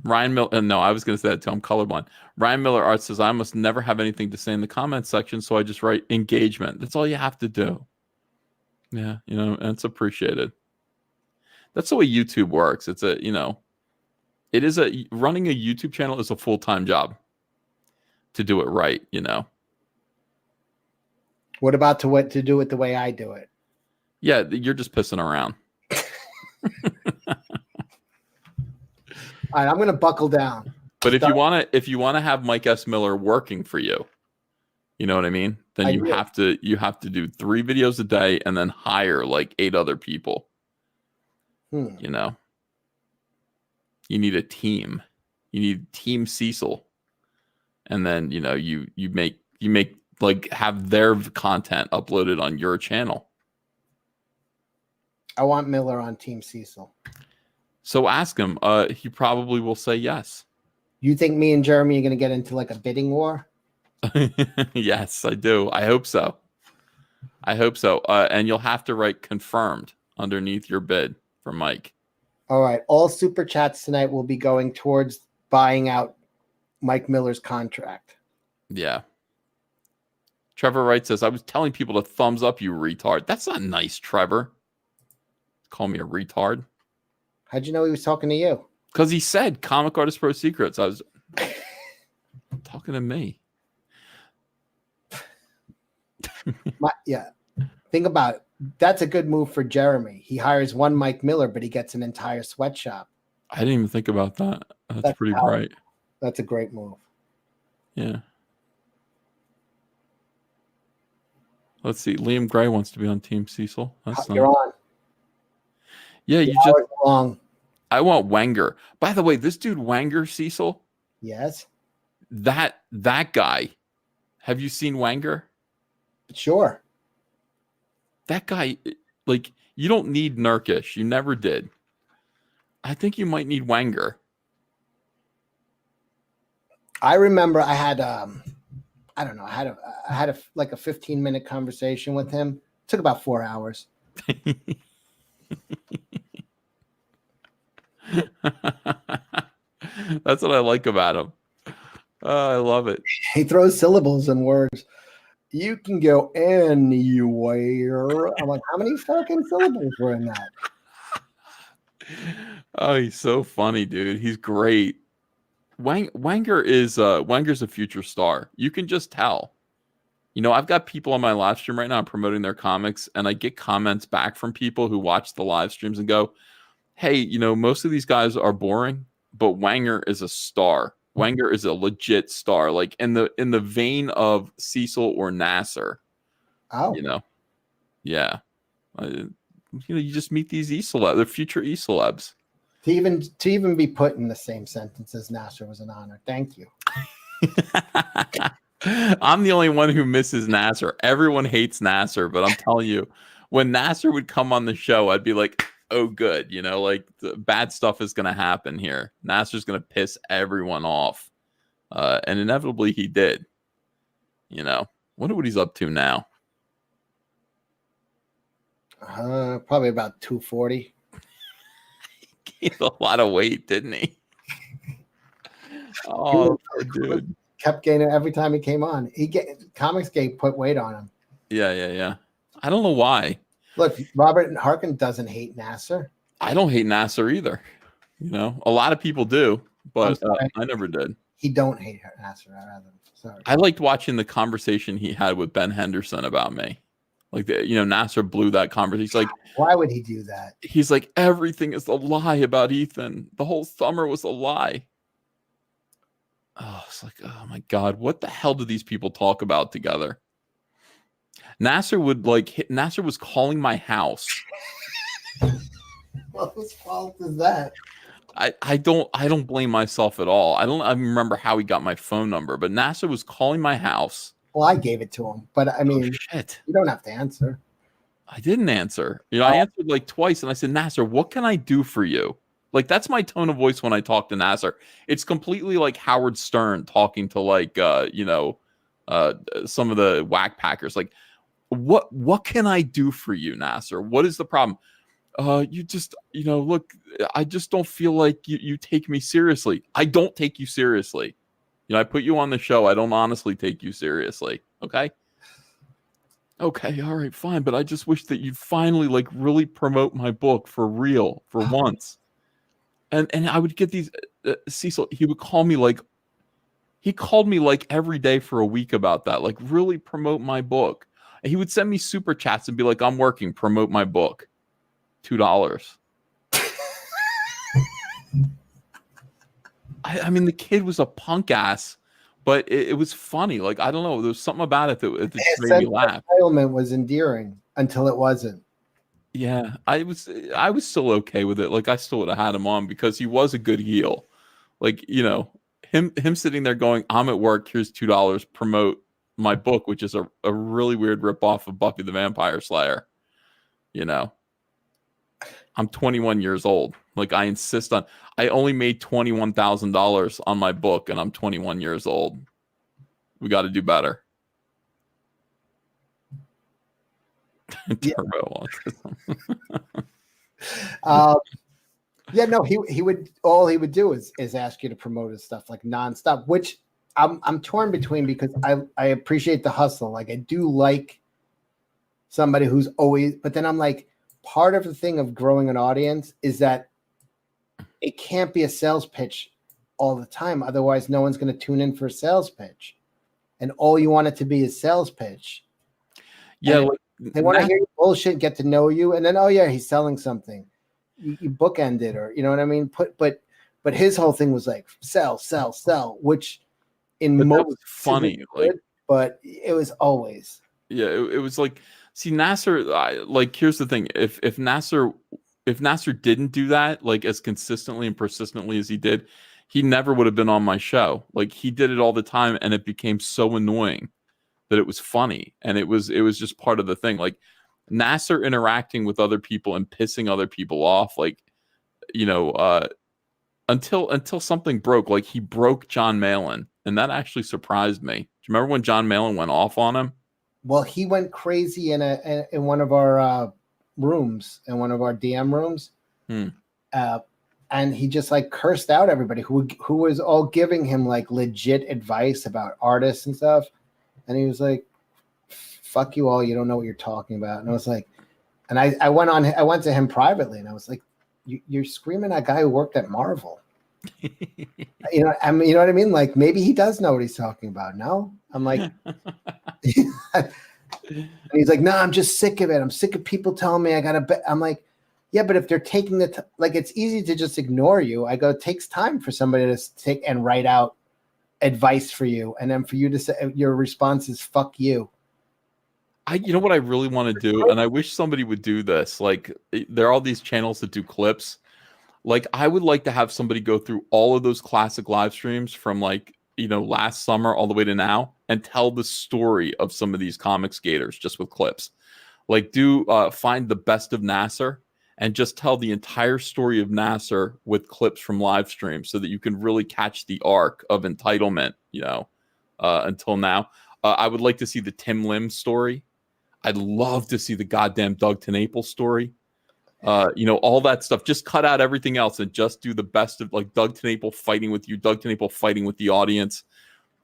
Ryan Miller. No, I was going to say that too. I'm colorblind. Ryan Miller Art says, I must never have anything to say in the comments section, so I just write engagement. That's all you have to do. Yeah, and it's appreciated. That's the way YouTube works. It's running a YouTube channel is a full-time job to do it right, What about to do it the way I do it? Yeah, you're just pissing around. All right, I'm going to buckle down. But if you want to have Mike S. Miller working for you, you know what I mean? Then you have to do 3 videos a day and then hire like 8 other people. You need a team. You need Team Cecil. And then, you make like have their content uploaded on your channel. I want Miller on Team Cecil. So ask him. He probably will say yes. You think me and Jeremy are going to get into like a bidding war? Yes, I do. I hope so. And you'll have to write confirmed underneath your bid for Mike. All right. All super chats tonight will be going towards buying out Mike Miller's contract. Yeah. Trevor Wright says, I was telling people to thumbs up, you retard. That's not nice, Trevor. Call me a retard. How'd you know he was talking to you? Because he said Comic Artist Pro Secrets. I was talking to me. Yeah. Think about it. That's a good move for Jeremy. He hires one Mike Miller, but he gets an entire sweatshop. I didn't even think about that. That's pretty bright. That's a great move. Yeah. Let's see. Liam Gray wants to be on Team Cecil. You're on. Yeah, you just long. I want Wenger. By the way, this dude Wenger Cecil. Yes. That guy. Have you seen Wenger? Sure. That guy, like, you don't need Nurkish. You never did. I think you might need Wenger. I remember I had I had a 15-minute conversation with him. It took about 4 hours. That's what I like about him. I love it. He throws syllables and words. You can go anywhere. I'm like, how many fucking syllables were in that? Oh, he's so funny, dude. He's great. Wenger's a future star. You can just tell. I've got people on my live stream right now promoting their comics, and I get comments back from people who watch the live streams and go, hey, most of these guys are boring, but Wenger is a star. Wenger is a legit star, like in the vein of Cecil or Nasser. Oh, yeah. You just meet these e-celebs, they're future e-celebs. To even be put in the same sentence as Nasser was an honor. Thank you. I'm the only one who misses Nasser. Everyone hates Nasser, but I'm telling you, when Nasser would come on the show, I'd be like, oh, good. Like the bad stuff is going to happen here. Nasser's going to piss everyone off. And inevitably he did. Wonder what he's up to now. Probably about 240. He gained a lot of weight, didn't he? Oh, dude. Kept gaining every time he came on. Comics Gate put weight on him. Yeah. I don't know why. Look, Robert Harkin doesn't hate Nasser. I don't hate Nasser either. A lot of people do, but I never did. He don't hate Nasser. Sorry. I liked watching the conversation he had with Ben Henderson about me. Like, Nasser blew that conversation. He's like, why would he do that? He's like, everything is a lie about Ethan. The whole summer was a lie. Oh, it's like, oh my God, what the hell do these people talk about together? Nasser was calling my house. Well, whose fault is that? I don't blame myself at all. I don't remember how he got my phone number, but Nasser was calling my house. Well, I gave it to him, but I mean, shit. You don't have to answer. I didn't answer. I answered like twice, and I said, Nasser, what can I do for you? Like, that's my tone of voice when I talk to Nasser. It's completely like Howard Stern talking to like some of the whack packers. Like, what can I do for you, Nasser? What is the problem? You just, look, I just don't feel like you take me seriously. I don't take you seriously. I put you on the show. I don't honestly take you seriously. Okay. Okay. All right. Fine. But I just wish that you'd finally like really promote my book for real for once. And I would get these, Cecil, he called me like every day for a week about that. Like really promote my book. And he would send me super chats and be like, I'm working, promote my book. $2. I mean, the kid was a punk ass, but it was funny. Like, I don't know. There was something about it that just made me laugh. Entitlement was endearing until it wasn't. Yeah, I was still okay with it. Like, I still would have had him on because he was a good heel. Like, him sitting there going, I'm at work, here's $2, promote my book, which is a really weird ripoff of Buffy the Vampire Slayer. I'm 21 years old. Like I insist on, I only made $21,000 on my book and I'm 21 years old. We got to do better. Turbo autism. Yeah, no, he would, all he would do is ask you to promote his stuff like nonstop, which I'm torn between because I appreciate the hustle. Like I do like somebody who's always, but then I'm like, part of the thing of growing an audience is that it can't be a sales pitch all the time. Otherwise, no one's going to tune in for a sales pitch. And all you want it to be is sales pitch. Yeah. They want to hear your bullshit, get to know you. And then, oh yeah, he's selling something. You bookend it, or, you know what I mean? But his whole thing was like, sell, which most was funny. Good, but it was always. Yeah. It was like, see, Nasser, here's the thing. If Nasser didn't do that, like as consistently and persistently as he did, he never would have been on my show. Like he did it all the time and it became so annoying that it was funny. And it was just part of the thing. Like Nasser interacting with other people and pissing other people off, like, until something broke, like he broke John Malin. And that actually surprised me. Do you remember when John Malin went off on him? Well, he went crazy in one of our rooms, in one of our DM rooms, and he just like cursed out everybody who was all giving him like legit advice about artists and stuff, and he was like, "Fuck you all, you don't know what you're talking about." And I was like, and I went to him privately, and I was like, "You're screaming at a guy who worked at Marvel." You know what I mean? Like maybe he does know what he's talking about. No, I'm like, and he's like, no, I'm just sick of it. I'm sick of people telling me I gotta bet. I'm like, yeah, but if they're taking like, it's easy to just ignore you. I go, it takes time for somebody to take and write out advice for you, and then for you to say your response is "fuck you." You know what I really want to do, and I wish somebody would do this. Like there are all these channels that do clips. Like I would like to have somebody go through all of those classic live streams from like, last summer all the way to now and tell the story of some of these comic skaters just with clips. Like find the best of Nasser and just tell the entire story of Nasser with clips from live streams so that you can really catch the arc of entitlement, until now. I would like to see the Tim Lim story. I'd love to see the goddamn Doug Tennapel story. All that stuff. Just cut out everything else and just do the best of like Doug Tennapel fighting with you, Doug Tennapel fighting with the audience.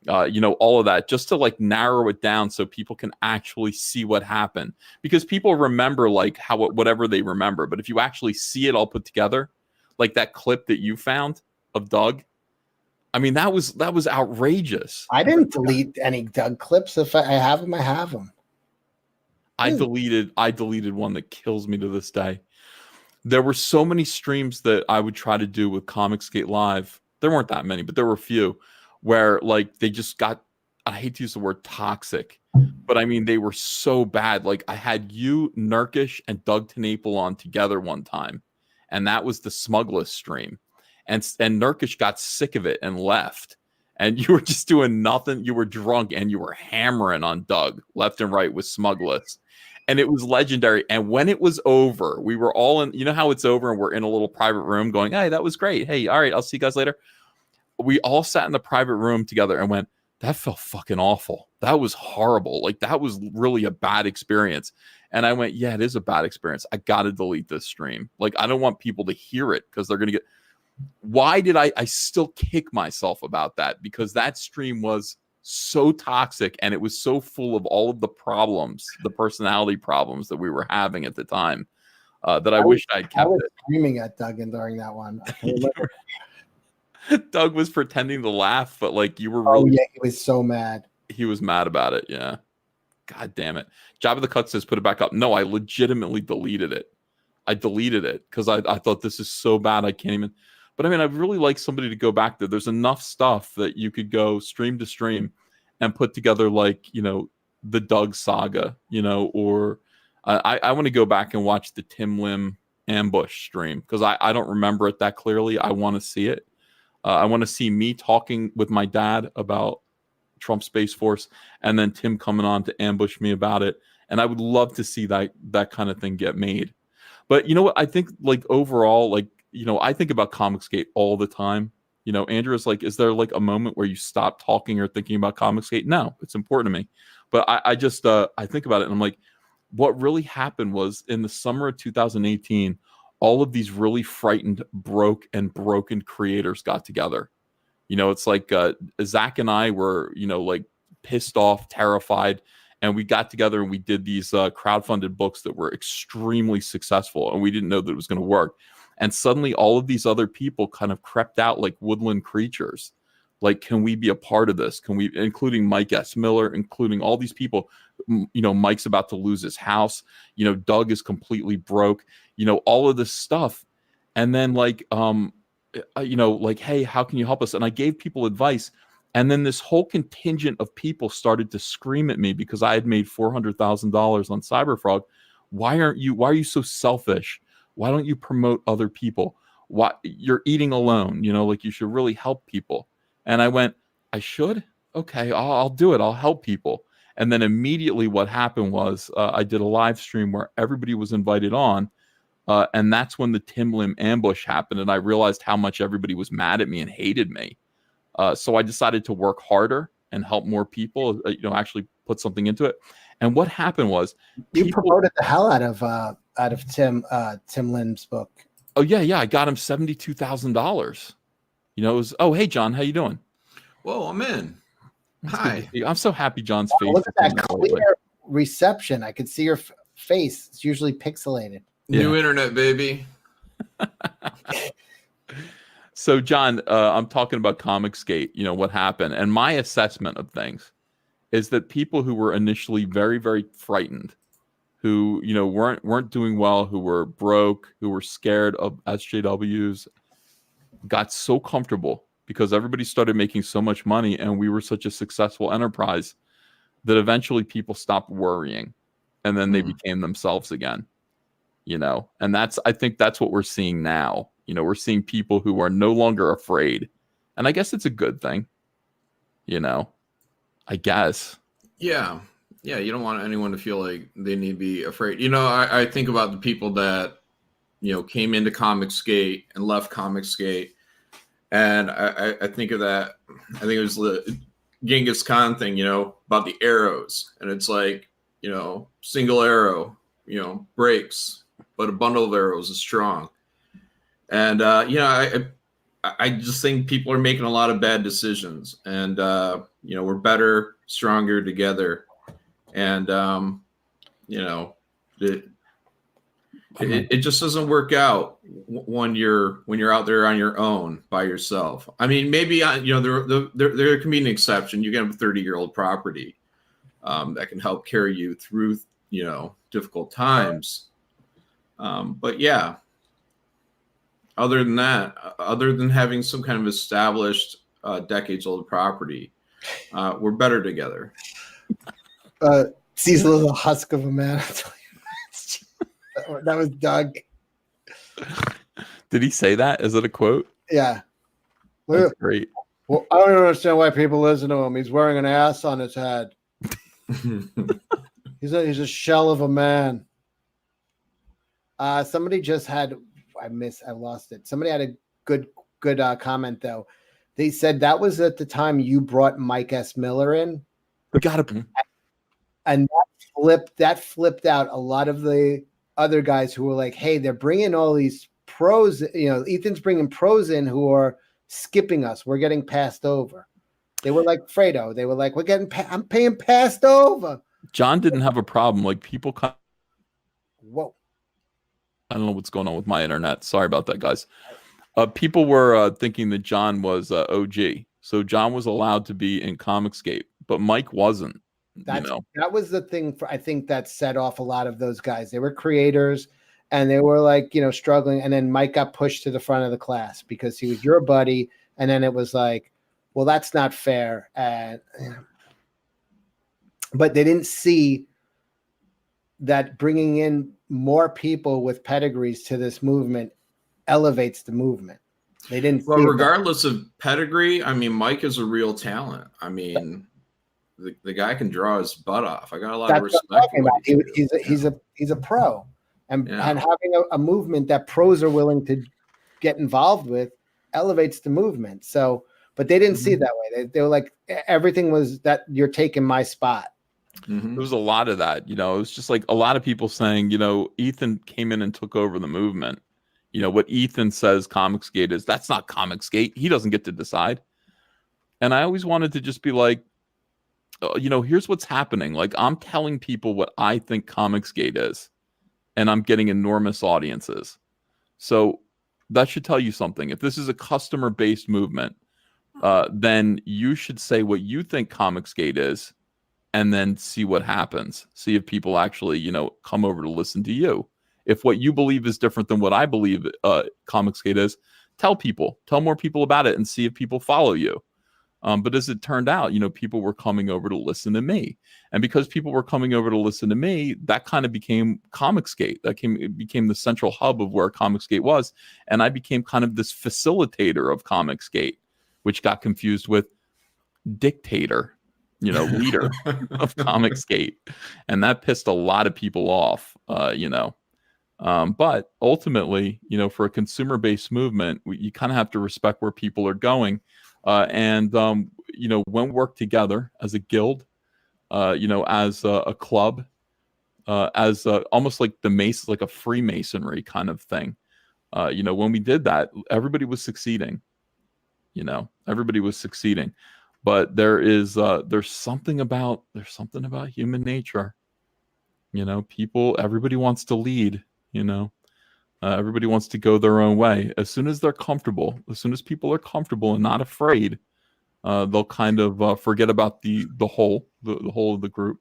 All of that just to like narrow it down so people can actually see what happened, because people remember like whatever they remember. But if you actually see it all put together, like that clip that you found of Doug, I mean, that was outrageous. I didn't delete any Doug clips. If I have them, I have them. I deleted one that kills me to this day. There were so many streams that I would try to do with Comic Skate Live. There weren't that many, but there were a few where like they just got, I hate to use the word toxic, but I mean, they were so bad. Like I had you, Nurkish, and Doug Tennapel on together one time, and that was the Smugless stream. And Nurkish got sick of it and left. And you were just doing nothing. You were drunk and you were hammering on Doug left and right with Smugless. And it was legendary. And when it was over, we were all in, you know how it's over and we're in a little private room going, hey, that was great. Hey, all right, I'll see you guys later. We all sat in the private room together and went, that felt fucking awful. That was horrible. Like, that was really a bad experience. And I went, yeah, it is a bad experience. I got to delete this stream. Like, I don't want people to hear it because they're going to get. Why did I still kick myself about that? Because that stream was so toxic and it was so full of all of the problems, the personality problems that we were having at the time, that I wished I'd kept it. Screaming at Duggan during that one. I can remember. Doug was pretending to laugh, but like, you were really. Oh yeah, he was so mad. He was mad about it. Yeah. God damn it. Jabba the Cut says put it back up. No, I legitimately deleted it. I deleted it because I thought this is so bad I can't even. But I mean, I'd really like somebody to go back there. There's enough stuff that you could go stream to stream and put together, like, you know, the Doug saga, you know, or I want to go back and watch the Tim Lim ambush stream because I don't remember it that clearly. I want to see it. I want to see me talking with my dad about Trump Space Force and then Tim coming on to ambush me about it. And I would love to see that kind of thing get made. But you know what? I think, like, overall, like, you know, I think about Comicsgate all the time. You know, Andrew's like, is there like a moment where you stop talking or thinking about Comicsgate? No, it's important to me. But I just, I think about it and I'm like, what really happened was in the summer of 2018, all of these really frightened, broken creators got together. You know, it's like Zach and I were, you know, like pissed off, terrified. And we got together and we did these crowdfunded books that were extremely successful. And we didn't know that it was going to work. And suddenly all of these other people kind of crept out like woodland creatures. Like, can we be a part of this? Can we, including Mike S. Miller, including all these people, you know, Mike's about to lose his house. You know, Doug is completely broke, you know, all of this stuff. And then like, you know, like, hey, how can you help us? And I gave people advice. And then this whole contingent of people started to scream at me because I had made $400,000 on Cyberfrog. Why are you so selfish? Why don't you promote other people? Why you're eating alone? You know, like, you should really help people. And I went, I should? Okay, I'll do it. I'll help people. And then immediately what happened was I did a live stream where everybody was invited on. And that's when the Tim Lim ambush happened. And I realized how much everybody was mad at me and hated me. So I decided to work harder and help more people, you know, actually put something into it. And what happened was you promoted the hell out of Tim Lim's book. Oh yeah. I got him $72,000. You know, it was, oh, hey, John, how you doing? Whoa, I'm in. That's Hi. I'm so happy John's face. Look at that clear reception. I could see your face. It's usually pixelated. New internet, baby. So, John, I'm talking about Comicsgate, you know, what happened. And my assessment of things is that people who were initially very, very frightened, who, you know, weren't doing well, who were broke, who were scared of SJWs, got so comfortable because everybody started making so much money and we were such a successful enterprise that eventually people stopped worrying and then they became themselves again, you know. And I think that's what we're seeing now. You know, we're seeing people who are no longer afraid. And I guess it's a good thing, you know, I guess. Yeah. Yeah. You don't want anyone to feel like they need to be afraid. You know, I think about the people that, you know, came into Comicsgate and left Comicsgate. And I think of that. I think it was the Genghis Khan thing, you know, about the arrows. And it's like, you know, single arrow, you know, breaks, but a bundle of arrows is strong. And, you know, I just think people are making a lot of bad decisions. And, you know, we're better, stronger together. And, you know, it just doesn't work out when you're out there on your own by yourself. I mean, maybe, you know, there can be an exception. You can have a 30-year-old property that can help carry you through, you know, difficult times. But yeah, other than that, other than having some kind of established decades-old property, we're better together. Cecil is a husk of a man. That was Doug. Did he say that? Is it a quote? Yeah. That's great. Well, I don't understand why people listen to him. He's wearing an ass on his head. He's a shell of a man. Somebody just had I lost it. Somebody had a good comment though. They said that was at the time you brought Mike S. Miller in. Got to. And that flipped out a lot of the other guys who were like, hey, they're bringing all these pros. Ethan's bringing pros in who are skipping us. We're getting passed over. They were like Fredo. They were like, I'm paying passed over. John didn't have a problem. Like people. Whoa. I don't know what's going on with my internet. Sorry about that, guys. People were thinking that John was OG. So John was allowed to be in Comicsgate, but Mike wasn't. That was the thing I think that set off a lot of those guys. They were creators and they were like, struggling. And then Mike got pushed to the front of the class because he was your buddy. And then it was like, well, that's not fair. But they didn't see that bringing in more people with pedigrees to this movement elevates the movement. They didn't. Well, regardless of pedigree, I mean, Mike is a real talent. I mean, the guy can draw his butt off. I got a lot of respect. He's a pro, and having a movement that pros are willing to get involved with elevates the movement. So, but they didn't see it that way. They were like, everything was that you're taking my spot. There was a lot of that. It was just like a lot of people saying, Ethan came in and took over the movement. What Ethan says Comicsgate is, that's not Comicsgate. He doesn't get to decide. And I always wanted to just be like, here's what's happening. Like, I'm telling people what I think Comicsgate is, and I'm getting enormous audiences. So that should tell you something. If this is a customer-based movement, then you should say what you think Comicsgate is, and then see what happens. See if people actually, come over to listen to you. If what you believe is different than what I believe Comicsgate is, tell more people about it and see if people follow you. But as it turned out, people were coming over to listen to me. And because people were coming over to listen to me, that kind of became Comicsgate. It became the central hub of where Comicsgate was. And I became kind of this facilitator of Comicsgate, which got confused with dictator, leader of Comicsgate. And that pissed a lot of people off, But ultimately, for a consumer-based movement, you kind of have to respect where people are going. And when we work together as a guild, as a club, as almost like the Mace, like a Freemasonry kind of thing. When we did that, everybody was succeeding. Everybody was succeeding. But there's something about human nature. Everybody wants to lead. Everybody wants to go their own way. As soon as they're comfortable, as soon as people are comfortable and not afraid, they'll kind of forget about the whole of the group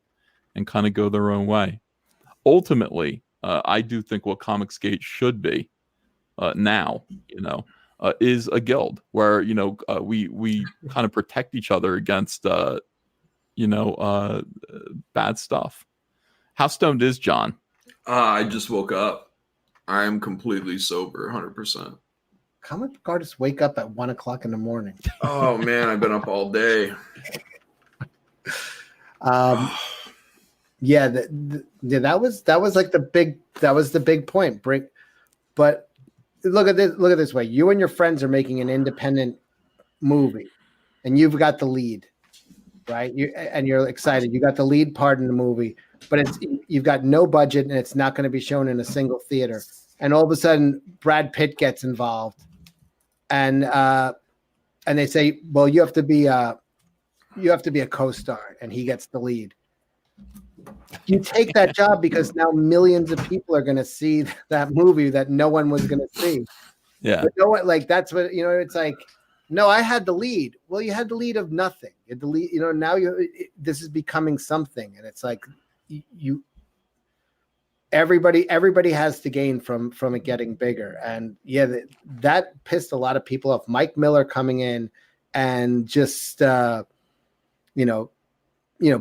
and kind of go their own way. Ultimately, I do think what Comicsgate should be now, is a guild where we kind of protect each other against bad stuff. How stoned is John? I just woke up. I am completely sober, 100%. Comic artists wake up at 1:00 in the morning. Oh man, I've been up all day. Yeah, that was like the big point. But look at this way. You and your friends are making an independent movie, and you've got the lead, right? You're excited. You got the lead part in the movie, but you've got no budget, and it's not going to be shown in a single theater. And all of a sudden, Brad Pitt gets involved, and they say, "Well, you have to be a co-star," and he gets the lead. You take that job because now millions of people are going to see that movie that no one was going to see. Yeah. But that's what, it's like, no, I had the lead. Well, you had the lead of nothing. You had the lead, now this is becoming something. And it's like everybody has to gain from it getting bigger. And yeah, that pissed a lot of people off. Mike Miller coming in and just,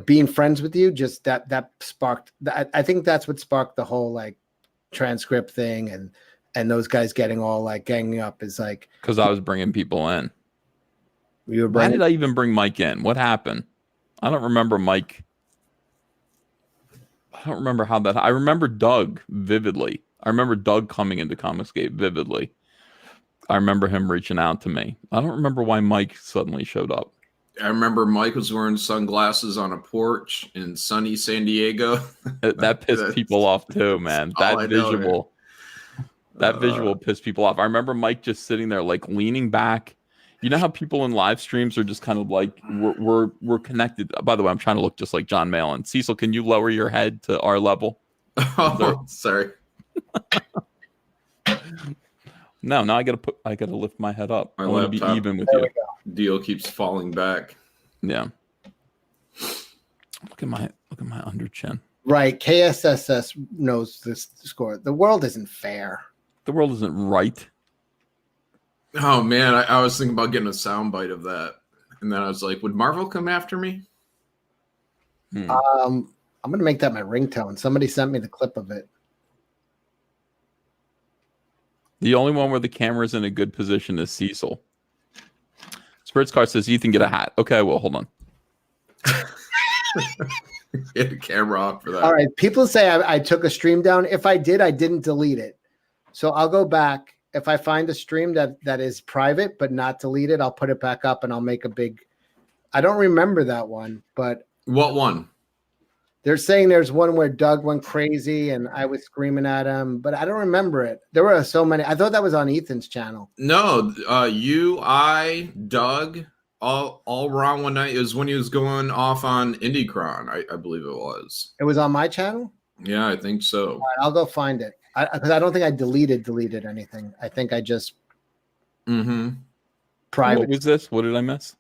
being friends with you, just that sparked that. I think that's what sparked the whole like transcript thing and those guys getting all like ganging up is like, because I was bringing people in. Why did I even bring Mike in? What happened? I don't remember Mike. I don't remember how that. I remember Doug vividly. I remember Doug coming into Comicsgate vividly. I remember him reaching out to me. I don't remember why Mike suddenly showed up. I remember Mike was wearing sunglasses on a porch in sunny San Diego. That pissed people off too, man. That visual, visual pissed people off. I remember Mike just sitting there, like leaning back. You know how people in live streams are just kind of like we're connected. By the way, I'm trying to look just like John Malin. Cecil, can you lower your head to our level? Oh, sorry. No, I gotta lift my head up. My I want to be even with you. Deal keeps falling back. Yeah. Look at my under chin. Right. KSSS knows this score. The world isn't fair. The world isn't right. Oh man, I was thinking about getting a soundbite of that, and then I was like, would Marvel come after me? I'm gonna make that my ringtone. Somebody sent me the clip of it. The only one where the camera's in a good position is Cecil. Spirits Car says, Ethan, get a hat. Okay, well, hold on. Get the camera off for that. All right. People say I took a stream down. If I did, I didn't delete it. So I'll go back. If I find a stream that is private but not deleted, I'll put it back up and I'll make a big. I don't remember that one, but what one? They're saying there's one where Doug went crazy and I was screaming at him, but I don't remember it. There were so many. I thought that was on Ethan's channel. No, you, I, Doug, all wrong one night. It was when he was going off on IndieCron, I believe it was. It was on my channel? Yeah, I think so. All right, I'll go find it. Because I don't think I deleted anything. I think I just private. What was this? What did I miss?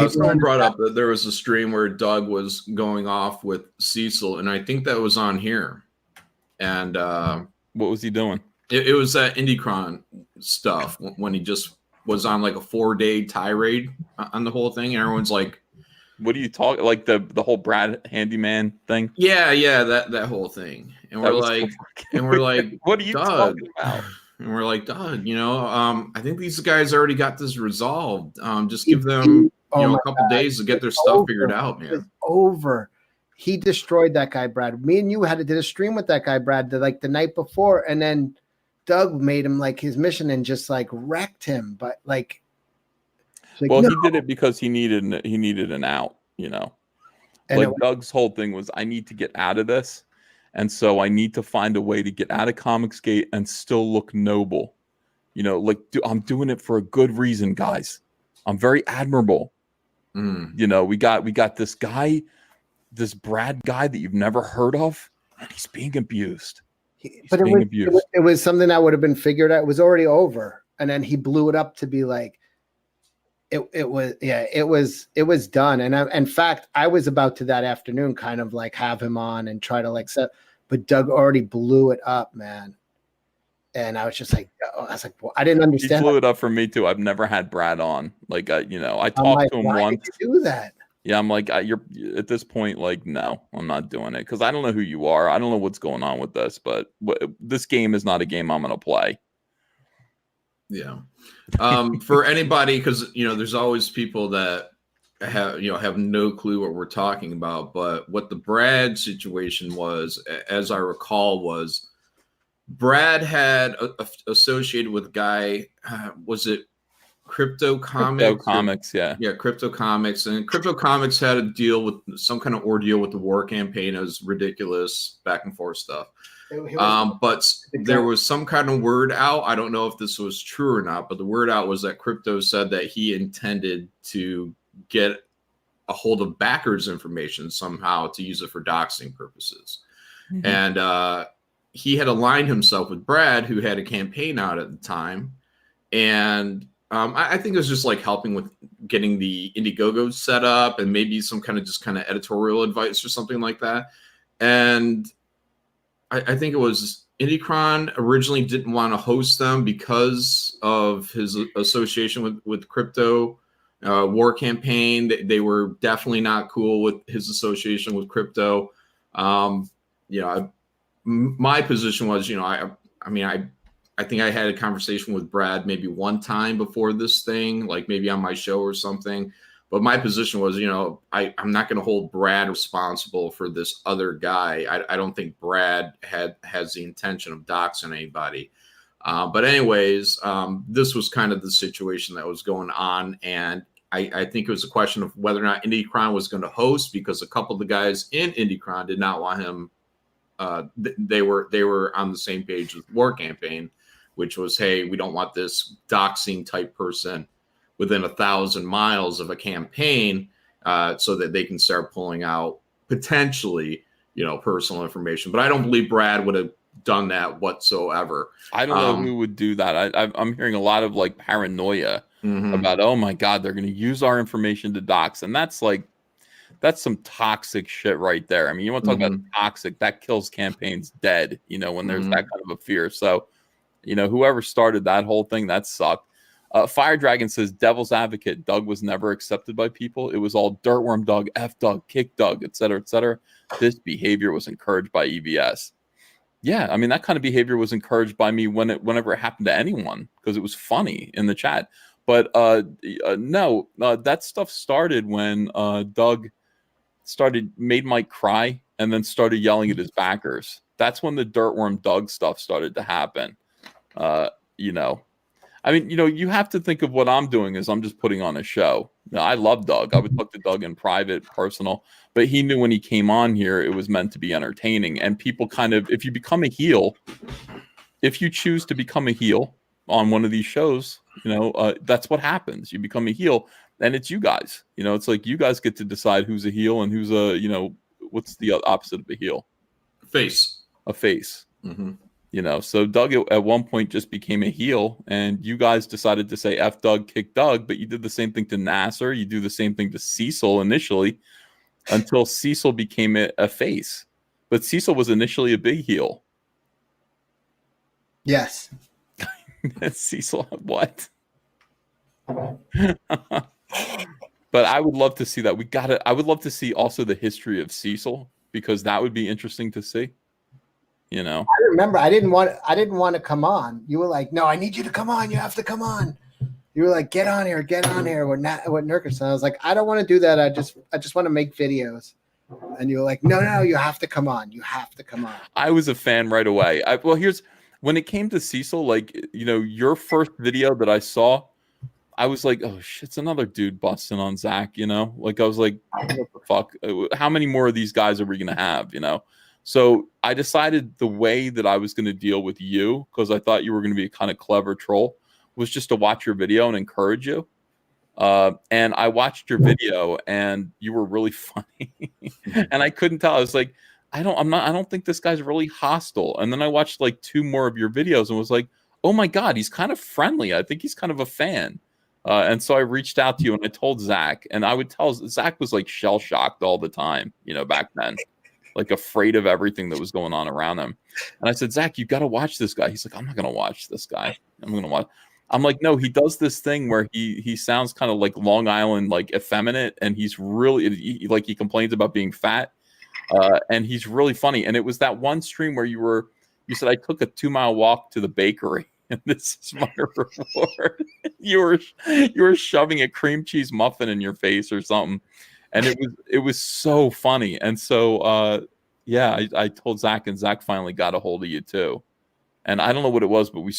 Someone brought up that there was a stream where Doug was going off with Cecil, and I think that was on here. And what was he doing? It was that IndieCron stuff when he just was on like a 4-day tirade on the whole thing, and everyone's like, "What are you talking? Like the whole Brad handyman thing?" Yeah, that whole thing. And we're like, "What are you talking about?" And we're like, Doug, I think these guys already got this resolved. Just give them a couple days to get their stuff figured out, man. It's over. He destroyed that guy, Brad. Me and you did a stream with that guy, Brad, the night before, and then Doug made him like his mission and just like wrecked him. But like well, no. He did it because he needed an out, And like Doug's whole thing was, I need to get out of this. And so I need to find a way to get out of Comicsgate and still look noble. I'm doing it for a good reason, guys. I'm very admirable. We got this guy, this Brad guy that you've never heard of, and he's being abused. It was something that would have been figured out. It was already over. And then he blew it up to be like, it was done. And in fact, I was about to that afternoon kind of like have him on and try to like set, but Doug already blew it up, man. And I was just like, well, I didn't understand. He blew it up for me too. I've never had Brad on. Like, I talked to him once. Did you do that? Yeah, I'm like, you're at this point, like, no, I'm not doing it because I don't know who you are. I don't know what's going on with this, but this game is not a game I'm going to play. Yeah. For anybody, because there's always people that have no clue what we're talking about. But what the Brad situation was, as I recall, was Brad had associated with a guy. Was it Crypto Comics? Crypto Comics, yeah. Yeah, Crypto Comics. And Crypto Comics had a deal with some kind of ordeal with the war campaign. It was ridiculous back and forth stuff. But there was some kind of word out. I don't know if this was true or not, but the word out was that Crypto said that he intended to get a hold of backers' information somehow to use it for doxing purposes. Mm-hmm. And he had aligned himself with Brad, who had a campaign out at the time. And I think it was just like helping with getting the Indiegogo set up and maybe some kind of editorial advice or something like that. And I think it was IndieCron originally didn't want to host them because of his association with Crypto war campaign. They were definitely not cool with his association with Crypto. My position was, I think I had a conversation with Brad maybe one time before this thing, like maybe on my show or something. But my position was, I'm not going to hold Brad responsible for this other guy. I don't think Brad has the intention of doxing anybody. But anyways, this was kind of the situation that was going on. And I think it was a question of whether or not IndieCron was going to host, because a couple of the guys in IndieCron did not want him. They were on the same page with War Campaign, which was, hey, we don't want this doxing type person within 1,000 miles of a campaign, so that they can start pulling out potentially, personal information. But I don't believe Brad would have done that whatsoever. I don't know who would do that. I'm hearing a lot of like paranoia about, oh my God, they're going to use our information to dox. And that's some toxic shit right there. I mean, you want to talk about toxic, that kills campaigns dead, when there's that kind of a fear. So, whoever started that whole thing, that sucked. Fire Dragon says, devil's advocate, Doug was never accepted by people. It was all Dirtworm Doug, F Doug, Kick Doug, et cetera, et cetera. This behavior was encouraged by EVS. Yeah, I mean, that kind of behavior was encouraged by me whenever it happened to anyone, because it was funny in the chat. But no, that stuff started when Doug made Mike cry and then started yelling at his backers. That's when the Dirtworm Doug stuff started to happen. I mean, you have to think of what I'm doing is I'm just putting on a show. Now, I love Doug. I would talk to Doug in private, personal, but he knew when he came on here, it was meant to be entertaining. And people kind of, if you become a heel, if you choose to become a heel on one of these shows, that's what happens. You become a heel, and it's you guys. It's like you guys get to decide who's a heel and who's what's the opposite of a heel? Face. A face. So Doug at one point just became a heel, and you guys decided to say F Doug, kick Doug, but you did the same thing to Nasser. You do the same thing to Cecil initially, until Cecil became a face. But Cecil was initially a big heel. Yes. Cecil, what? But I would love to see that. I would love to see also the history of Cecil, because that would be interesting to see. I remember I didn't want to come on. You were like, no, I need you to come on. You have to come on. You were like, get on here. What Nurkic said. I was like, I don't want to do that. I just want to make videos. And you were like, no, you have to come on. You have to come on. I was a fan right away. Here's when it came to Cecil, like, your first video that I saw, I was like, oh shit, it's another dude busting on Zach, like I was like, what the fuck? How many more of these guys are we going to have, So I decided the way that I was going to deal with you, because I thought you were going to be a kind of clever troll, was just to watch your video and encourage you. And I watched your video, and you were really funny. And I couldn't tell. I was like, I don't think this guy's really hostile. And then I watched like 2 more of your videos and was like, oh my God, he's kind of friendly. I think he's kind of a fan. And so I reached out to you and I told Zach, and I would tell Zach was like shell shocked all the time, back then. Like afraid of everything that was going on around him. And I said, Zach, you got to watch this guy. He's like, I'm not going to watch this guy. I'm like, no, he does this thing where he sounds kind of like Long Island, like effeminate. And he's really he complains about being fat. And he's really funny. And it was that one stream where you said, I took a 2-mile walk to the bakery. And this is my reward. you were shoving a cream cheese muffin in your face or something. And it was so funny. And so, I told Zach, and Zach finally got a hold of you too. And I don't know what it was, but we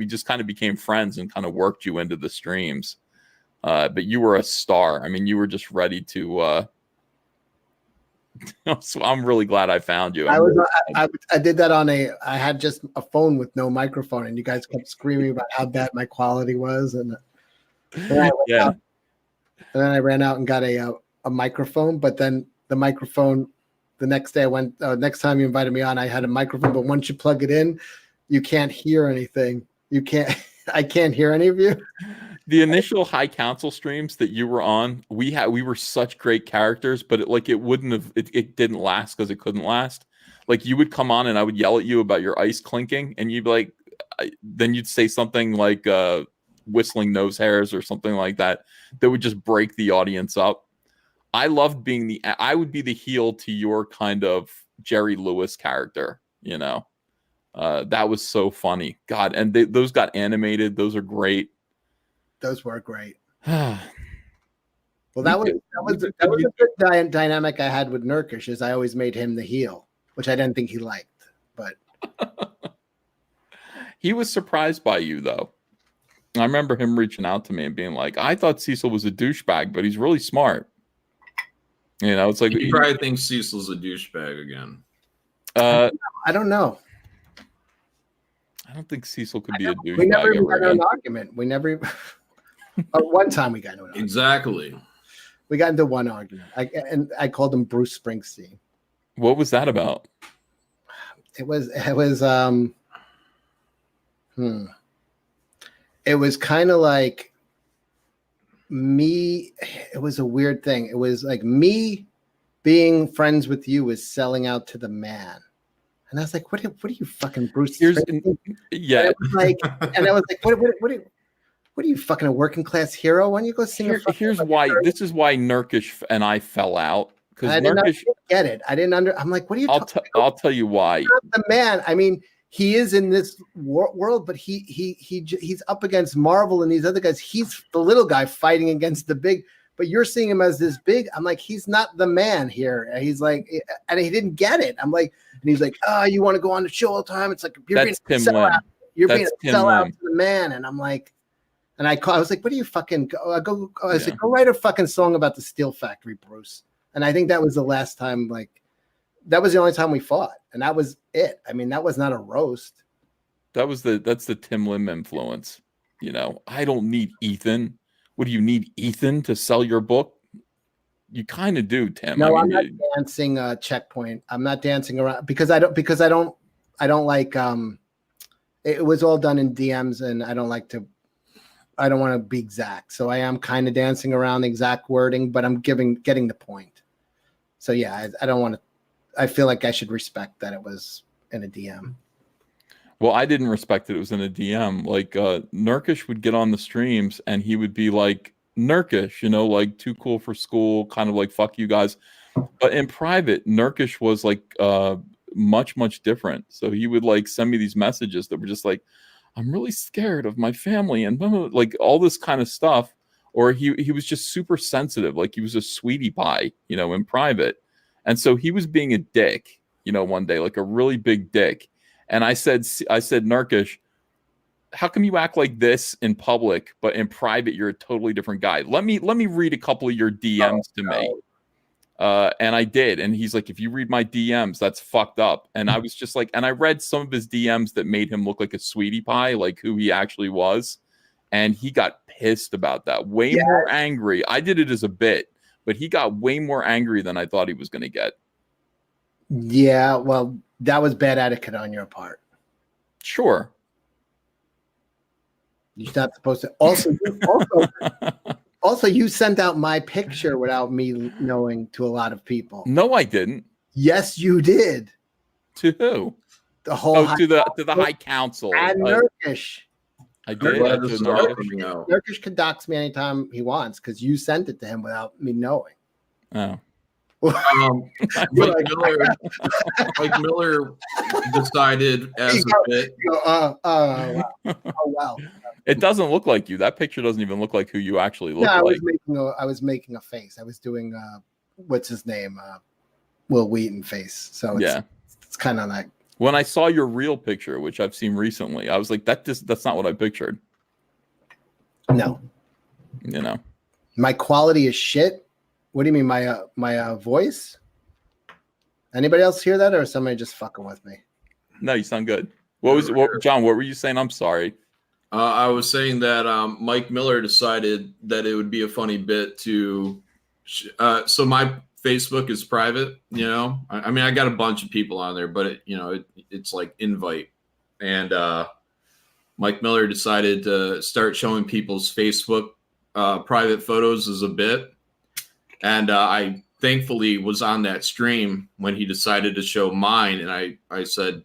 just kind of became friends and kind of worked you into the streams. But you were a star. I mean, you were just ready to, so I'm really glad I found you. I did that I had just a phone with no microphone, and you guys kept screaming about how bad my quality was. And then I ran out and got a microphone, but then the microphone the next day next time you invited me on, I had a microphone, but once you plug it in, you can't hear anything. I can't hear any of you. The initial High Council streams that you were on, we were such great characters, but it didn't last because it couldn't last. Like you would come on and I would yell at you about your ice clinking, and you'd be like, then you'd say something like whistling nose hairs or something like that would just break the audience up. I loved I would be the heel to your kind of Jerry Lewis character, that was so funny. God. And those got animated. Those are great. Those were great. Well, that was a good dynamic I had with Nurkic, is I always made him the heel, which I didn't think he liked, but He was surprised by you, though. I remember him reaching out to me and being like, I thought Cecil was a douchebag, but he's really smart. You know, it's like he probably thinks Cecil's a douchebag again. I don't know. I don't think Cecil could be a douchebag. We never even got into an argument. We never. One time we got into an argument. Exactly. We got into one argument. I called him Bruce Springsteen. What was that about? It was It was kind of like me. It was a weird thing. It was like me being friends with you is selling out to the man. And I was like, what are you fucking Bruce? Yeah. And I was like, what are you fucking a working class hero? Why don't you go sing Here's why. This is why Nurkish and I fell out. Because I didn't get it. I'm like, what are you talking about? I'll tell you why. The man. I mean, he is in this world, but he's up against Marvel and these other guys. He's the little guy fighting against the big. But you're seeing him as this big. I'm like, he's not the man here. He's like, and he didn't get it. I'm like, and he's like, oh, you want to go on the show all the time? It's like you're being a sellout. You're being a sellout to the man. And I'm like, and I was like, what do you fucking go? I was like, go write a fucking song about the steel factory, Bruce. And I think that was the last time. Like, that was the only time we fought, and that was it. I mean, that was not a roast. That's the Tim Lim influence. You know, I don't need Ethan. What do you need, Ethan, to sell your book? You kind of do, Tim. No, I'm not dancing checkpoint. I'm not dancing around because I don't like it was all done in DMs and I don't want to be exact. So I am kind of dancing around the exact wording, but I'm getting the point. So yeah, I don't want to, I feel like I should respect that it was in a DM. Well, I didn't respect it. It was in a DM. Like Nurkish would get on the streams and he would be like, Nurkish, you know, like too cool for school, kind of like fuck you guys. But in private, Nurkish was like much different. So he would like send me these messages that were just like, I'm really scared of my family and blah, blah, like all this kind of stuff. Or he was just super sensitive, like he was a sweetie pie, you know, in private. And so he was being a dick, you know, one day, like a really big dick. And I said, Nurkish, how come you act like this in public, but in private you're a totally different guy? Let me read a couple of your DMs to me. And I did. And he's like, if you read my DMs, that's fucked up. And I was just like, and I read some of his DMs that made him look like a sweetie pie, like who he actually was. And he got pissed about that. Way more angry. I did it as a bit, but he got way more angry than I thought he was going to get. Yeah, well, that was bad etiquette on your part. Sure. You're not supposed to. Also, you sent out my picture without me knowing to a lot of people. No, I didn't. Yes, you did. To who? The whole to the High Council. And Nurkish. I did. Nurkish can dox me anytime he wants because you sent it to him without me knowing. Oh. Mike Miller decided as a bit. Wow. Oh wow! It doesn't look like you. That picture doesn't even look like who you actually look like. I was making a face. I was doing what's his name, Will Wheaton face. So it's kind of like when I saw your real picture, which I've seen recently, I was like, that's not what I pictured. No, you know, my quality is shit. What do you mean, my voice? Anybody else hear that, or is somebody just fucking with me? No, you sound good. John? What were you saying? I'm sorry. I was saying that Mike Miller decided that it would be a funny bit to. So my Facebook is private, you know. I mean, I got a bunch of people on there, but it's like invite, and Mike Miller decided to start showing people's Facebook private photos as a bit. And I thankfully was on that stream when he decided to show mine. And I said,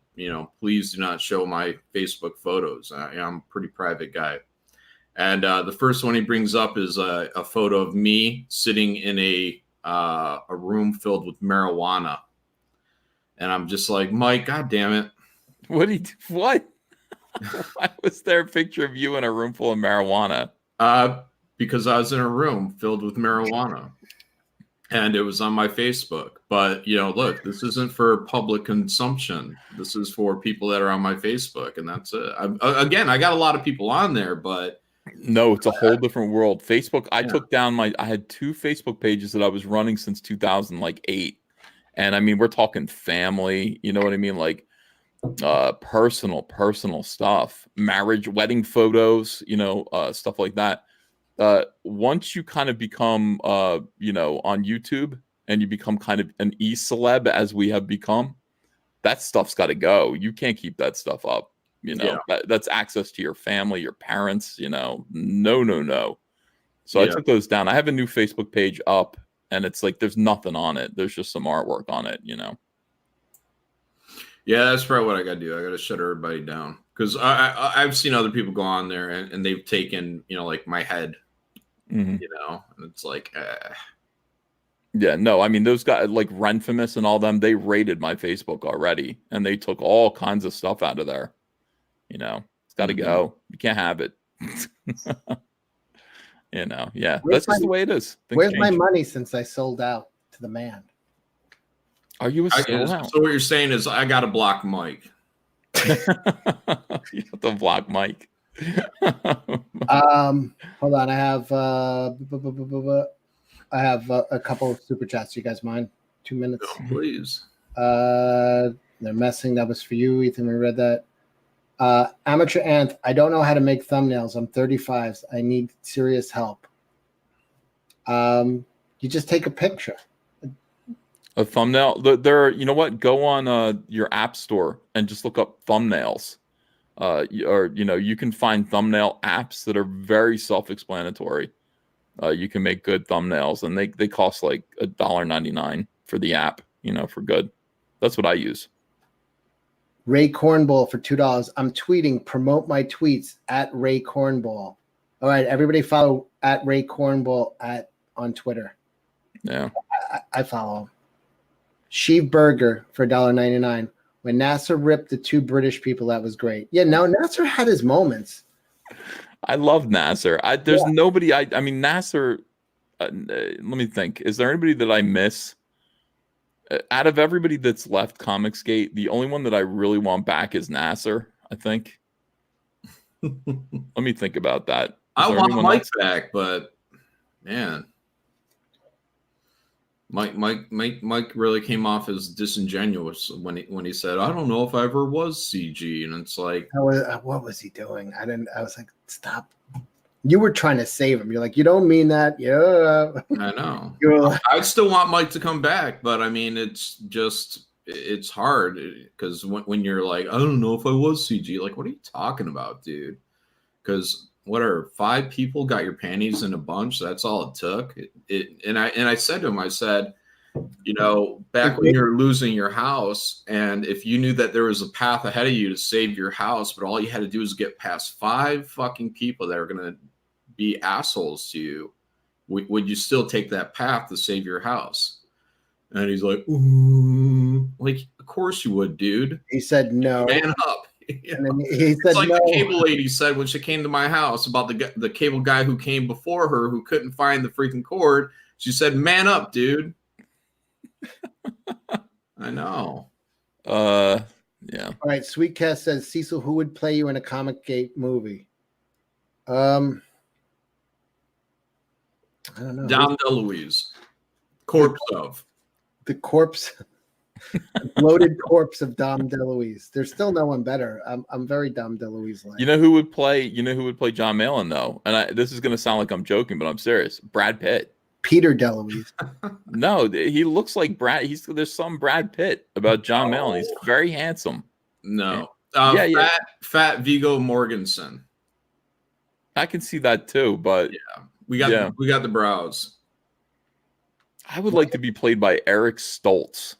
please do not show my Facebook photos. I'm a pretty private guy. And the first one he brings up is a photo of me sitting in a room filled with marijuana. And I'm just like, Mike, God damn it. What? Why was there a picture of you in a room full of marijuana? Because I was in a room filled with marijuana. and it was on my Facebook. But look, this isn't for public consumption. This is for people that are on my Facebook, and that's it. Again, I got a lot of people on there, but no, it's a whole different world. Facebook. I Yeah. took down I had 2 Facebook pages that I was running since 2008, and I mean, we're talking family. You know what I mean? Like personal stuff, marriage, wedding photos. Stuff like that. Once you kind of become, on YouTube and you become kind of an e-celeb as we have become, that stuff's got to go. You can't keep that stuff up. That's access to your family, your parents, no. So I took those down. I have a new Facebook page up and it's like, there's nothing on it. There's just some artwork on it, Yeah, that's probably what I got to do. I got to shut everybody down because I've seen other people go on there and they've taken, like my head. And it's like, yeah, no, I mean, those guys like Renfamous and all them, they raided my Facebook already and they took all kinds of stuff out of there. It's got to go. You can't have it. Yeah, that's just the way it is. Where's my money since I sold out to the man? Are you a sellout? So what you're saying is I got to block Mike. You have to block Mike. Hold on. I have a couple of super chats. You guys mind? 2 minutes. Oh, please. They're messing. That was for you, Ethan. We read that. Amateur Anth. I don't know how to make thumbnails. I'm 35. I need serious help. You just take a picture. A thumbnail. There. You know what? Go on your app store and just look up thumbnails. You can find thumbnail apps that are very self-explanatory. You can make good thumbnails, and they cost like $1.99 for the app. For good. That's what I use. Ray Cornball for $2. I'm tweeting. Promote my tweets at Ray Cornball. All right, everybody follow at Ray Cornball on Twitter. Yeah, I follow him. Sheev Burger for $1.99. When Nasser ripped the 2 British people, that was great. Yeah, no, Nasser had his moments. I love Nasser. There's nobody. I mean, Nasser. Let me think. Is there anybody that I miss? Out of everybody that's left Comicsgate, the only one that I really want back is Nasser, I think. Let me think about that. I want Mike back, but man, Mike really came off as disingenuous when he said, "I don't know if I ever was CG," and it's like, what was he doing? I was like, stop. You were trying to save him. You're like, you don't mean that. Yeah. I know. Like, I still want Mike to come back, but I mean, it's hard because when you're like, I don't know if I was CG, like, what are you talking about, dude? Because what are 5 people got your panties in a bunch? That's all it took. And I said to him, I said, back when you're losing your house, and if you knew that there was a path ahead of you to save your house, but all you had to do was get past 5 fucking people that are going to be assholes to you, would you still take that path to save your house? And he's like, ooh. Like, of course you would, dude. He said no. Man up. And then he said it's like no. the cable lady said when she came to my house about the cable guy who came before her who couldn't find the freaking cord. She said, man up, dude. I know. Yeah. All right. Sweet Cass says, Cecil, who would play you in a Comic-Gate movie? I don't know. Dom DeLuise. Corpse of. The corpse. The bloated corpse of Dom DeLuise. There's still no one better. I'm very Dom DeLuise like. You know who would play John Malin though? And this is gonna sound like I'm joking, but I'm serious. Brad Pitt. Peter DeLuise. No, he looks like Brad. There's some Brad Pitt about John Malin. He's very handsome. No. Yeah. Fat Viggo Mortensen. I can see that too, but yeah, we got the brows. I would like to be played by Eric Stoltz.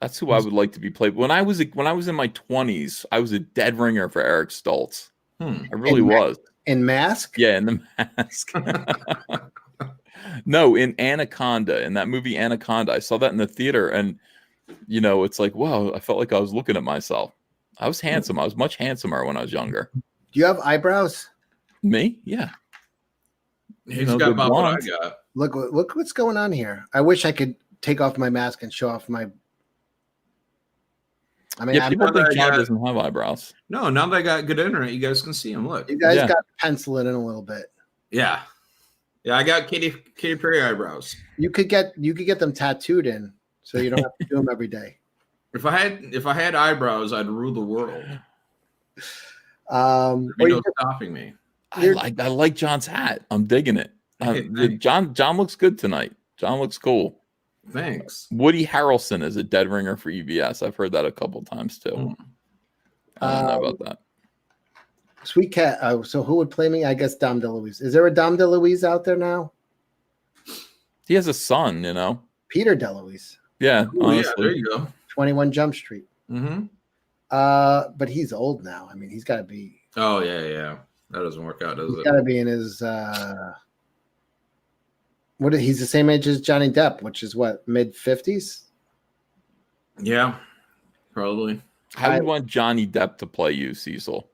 That's who I would like to be played. When I was in my 20s, I was a dead ringer for Eric Stoltz. I really was. In Mask? Yeah, in the Mask. No, in Anaconda, in that movie Anaconda. I saw that in the theater, and it's like, wow, I felt like I was looking at myself. I was handsome. I was much handsomer when I was younger. Do you have eyebrows? Me? Yeah. He's know, got the about what I blonde. got. Look what's going on here. I wish I could take off my mask and show off my. I mean, Yeah, people think John got- doesn't have eyebrows. No, now that I got good internet, you guys can see him. Look, you guys Yeah. got to pencil it in a little bit. yeah, I got Katy Perry eyebrows. You could get them tattooed in, so you don't have to do them every day. If I had eyebrows, I'd rule the world. There's no stopping me. I like John's hat. I'm digging it. John looks good tonight. John looks cool. Thanks. Woody Harrelson is a dead ringer for EBS. I've heard that a couple times too. I don't know about that. Sweet Cat. So who would play me? I guess Dom DeLuise. Is there a Dom DeLuise out there now? He has a son, you know. Peter DeLuise. Yeah, Ooh, yeah, there you go. 21 Jump Street. Mm-hmm. But he's old now. I mean, he's got to be. Oh yeah. That doesn't work out, does it? He's got to be in his. He's the same age as Johnny Depp, which is what, mid-50s? Yeah, probably. I would want Johnny Depp to play you, Cecil,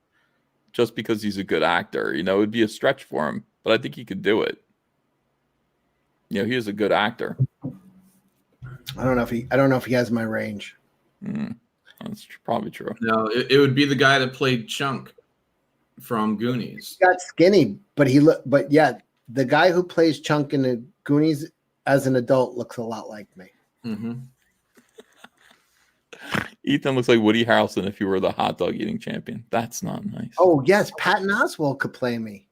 just because he's a good actor. You know, it would be a stretch for him, but I think he could do it. You know, he is a good actor. I don't know if he has my range. That's probably true. No, it would be the guy that played Chunk from Goonies. He got skinny, but the guy who plays Chunk in the Goonies as an adult looks a lot like me. Mm-hmm. Ethan looks like Woody Harrelson if he were the hot dog eating champion. That's not nice. Oh yes, Patton Oswalt could play me.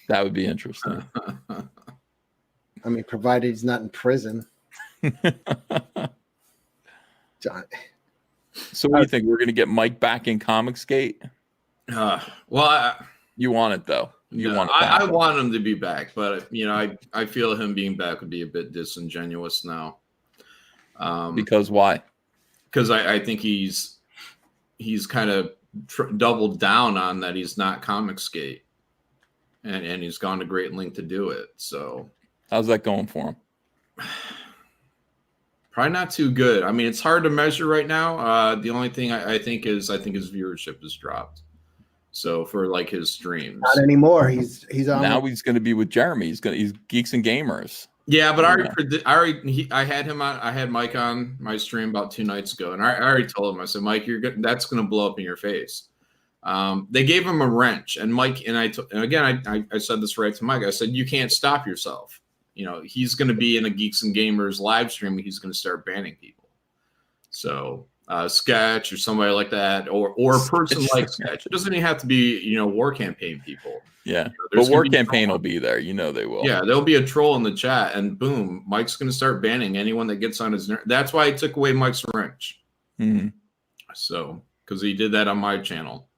That would be interesting. I mean, provided he's not in prison. John. So what do you think? We're going to get Mike back in Comicsgate? You want it though. I want him to be back, but I feel him being back would be a bit disingenuous now. Because why? Because I think he's kind of doubled down on that. He's not Comicsgate, and he's gone to great length to do it. So how's that going for him? Probably not too good. I mean, it's hard to measure right now. The only thing I think his viewership has dropped. So for like his streams, not anymore. He's on. Now he's going to be with Jeremy. He's Geeks and Gamers. Yeah, but I had him on. I had Mike on my stream about 2 nights ago, and I already told him. I said, Mike, that's going to blow up in your face. They gave him a wrench, and Mike and I said this right to Mike. I said, you can't stop yourself. He's going to be in a Geeks and Gamers live stream, and he's going to start banning people. So Sketch or somebody like that, or a person like Sketch. It doesn't even have to be War Campaign people. Yeah, but War Campaign will be there. They will. Yeah, there'll be a troll in the chat, and boom, Mike's going to start banning anyone that gets on his nerve. That's why he took away Mike's wrench. Mm-hmm. So, because he did that on my channel.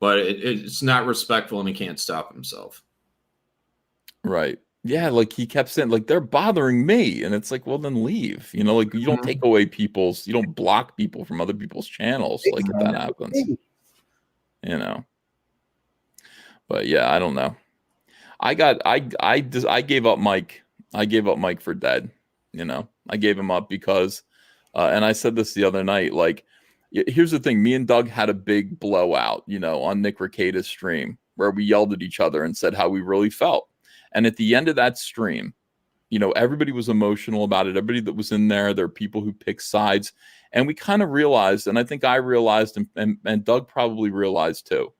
But it's not respectful, and he can't stop himself. Right. Yeah, like he kept saying, like, they're bothering me. And it's like, well, then leave. You don't take away you don't block people from other people's channels. Like, if that happens. But yeah, I don't know. I gave up Mike. I gave up Mike for dead. I gave him up because, and I said this the other night, like, here's the thing. Me and Doug had a big blowout, on Nick Rekieta's stream where we yelled at each other and said how we really felt. And at the end of that stream, everybody was emotional about it. Everybody that was in there are people who pick sides. And we kind of realized, and I think I realized, and Doug probably realized too,